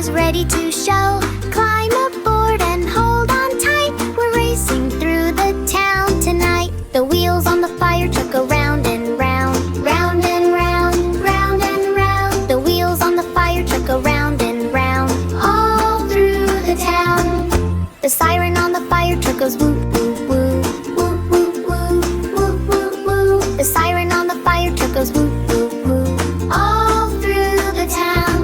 is ready to show. Climb aboard and hold on tight. We're racing through the town tonight. The wheels on the fire truck go round and round, round and round, round and round. The wheels on the fire truck go round and round, all through the town. The siren on the fire truck goes woo, woo, woo, woo, woo, woo, woo, woo, woo. The siren on the fire truck goes woo, woo, woo, all through the town.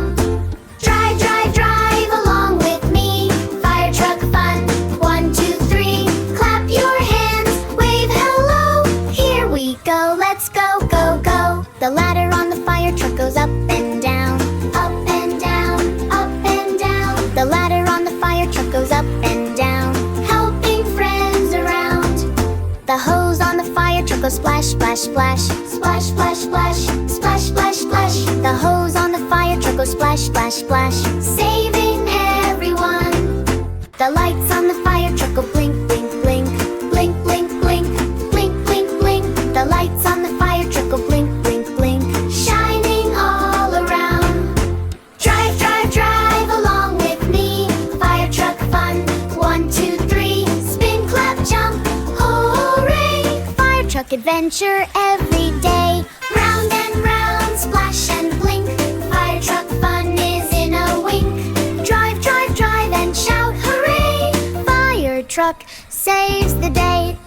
Drive, drive, drive along with me. Fire truck fun. 1, 2, 3. Clap your hands, wave hello. Here we go, let's go, go, go. The ladder on the fire truck goes up and down, up and down, up and down. The ladder on the fire truck goes up and down, helping friends around. The hose on the fire truck goes splash, splash, splash, splash, splash, splash, splash, splash, splash. The hose on the fire truck goes splash, splash, splash, saving everyone. The lights on the fire truck go blink, blink, blink, blink, blink, blink, blink, blink, blink. The lights on the fire truck go blink, blink, blink, shining all around. Drive, drive, drive along with me. Fire truck fun. 1, 2, 3. Spin, clap, jump, hooray! Fire truck adventure every day. Round and round, splash and blink. Fire truck fun is in a wink. Drive, drive, drive and shout hooray! Fire truck saves the day.